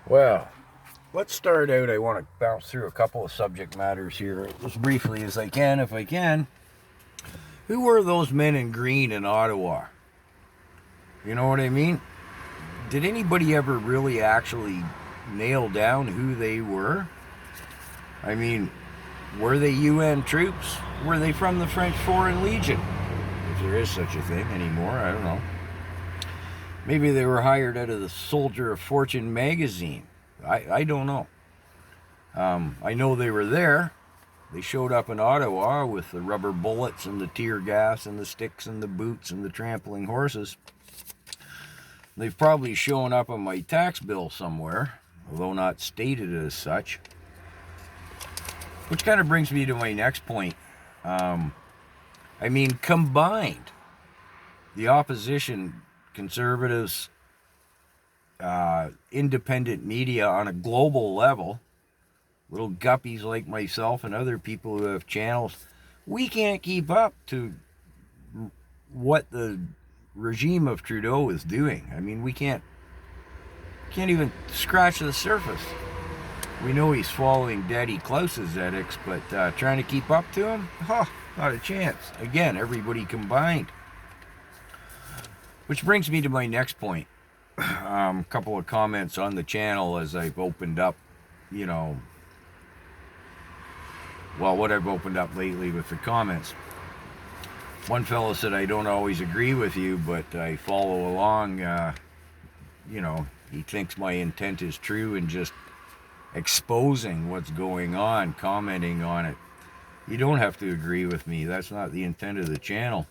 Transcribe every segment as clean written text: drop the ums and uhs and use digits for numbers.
Well, let's start out. I want to bounce through a couple of subject matters here as briefly as I can, if I can. Who were those men in green in Ottawa? You know what I mean? Did anybody ever really actually nail down who they were? I mean, were they UN troops? Were they from the French Foreign Legion? If there is such a thing anymore, I don't know. Maybe they were hired out of the Soldier of Fortune magazine. I don't know. I know they were there. They showed up in Ottawa with the rubber bullets and the tear gas and the sticks and the boots and the trampling horses. They've probably shown up on my tax bill somewhere, although not stated as such. Which kind of brings me to my next point. Combined, the opposition, conservatives, independent media on a global level, little guppies like myself and other people who have channels, we can't keep up to what the regime of Trudeau is doing. I mean, we can't even scratch the surface. We know he's following Daddy Klaus's edicts, but trying to keep up to him? Not a chance. Again, everybody combined. Which brings me to my next point. A couple of comments on the channel as I've opened up, what I've opened up lately with the comments. One fellow said, I don't always agree with you, but I follow along. He thinks my intent is true and just exposing what's going on, commenting on it. You don't have to agree with me. That's not the intent of the channel.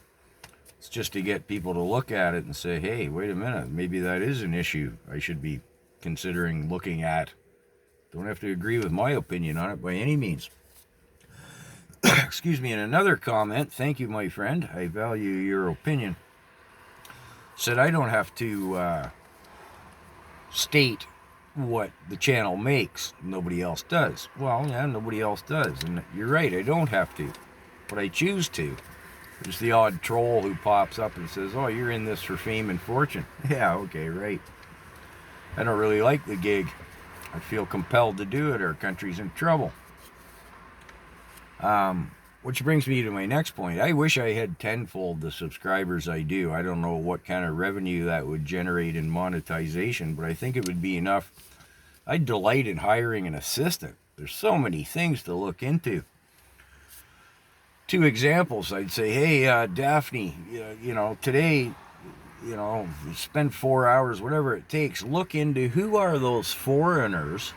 It's just to get people to look at it and say, hey, wait a minute, maybe that is an issue I should be considering looking at. Don't have to agree with my opinion on it by any means. Excuse me, in another comment, thank you, my friend, I value your opinion, said I don't have to state what the channel makes. Nobody else does. Well, yeah, nobody else does. And you're right, I don't have to. But I choose to. There's the odd troll who pops up and says, oh, you're in this for fame and fortune. Yeah, okay, right. I don't really like the gig. I feel compelled to do it. Our country's in trouble. Which brings me to my next point. I wish I had tenfold the subscribers I do. I don't know what kind of revenue that would generate in monetization, but I think it would be enough. I'd delight in hiring an assistant. There's so many things to look into. Two examples, I'd say, hey, Daphne, today, spend 4 hours, whatever it takes, look into who are those foreigners,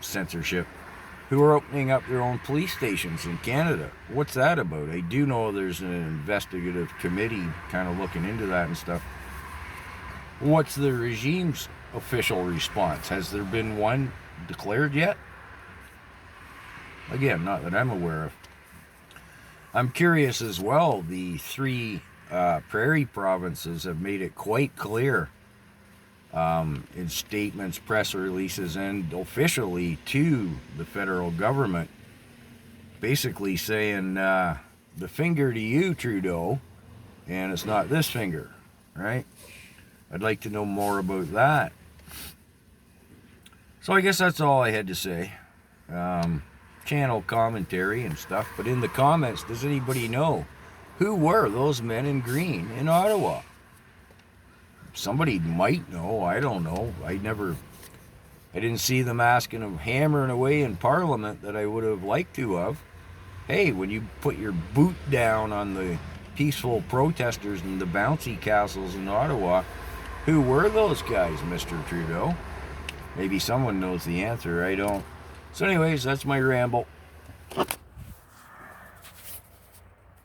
censorship, who are opening up their own police stations in Canada. What's that about? I do know there's an investigative committee kind of looking into that and stuff. What's the regime's official response? Has there been one declared yet? Again, not that I'm aware of. I'm curious as well, the three prairie provinces have made it quite clear in statements, press releases, and officially to the federal government, basically saying the finger to you, Trudeau, and it's not this finger, right? I'd like to know more about that. So I guess that's all I had to say. Channel commentary and stuff, but in the comments, does anybody know who were those men in green in Ottawa? Somebody might know. I don't know. I didn't see them asking them, hammering away in Parliament that I would have liked to have. Hey, when you put your boot down on the peaceful protesters in the bouncy castles in Ottawa, who were those guys, Mr. Trudeau? Maybe someone knows the answer. I don't. So anyways, that's my ramble.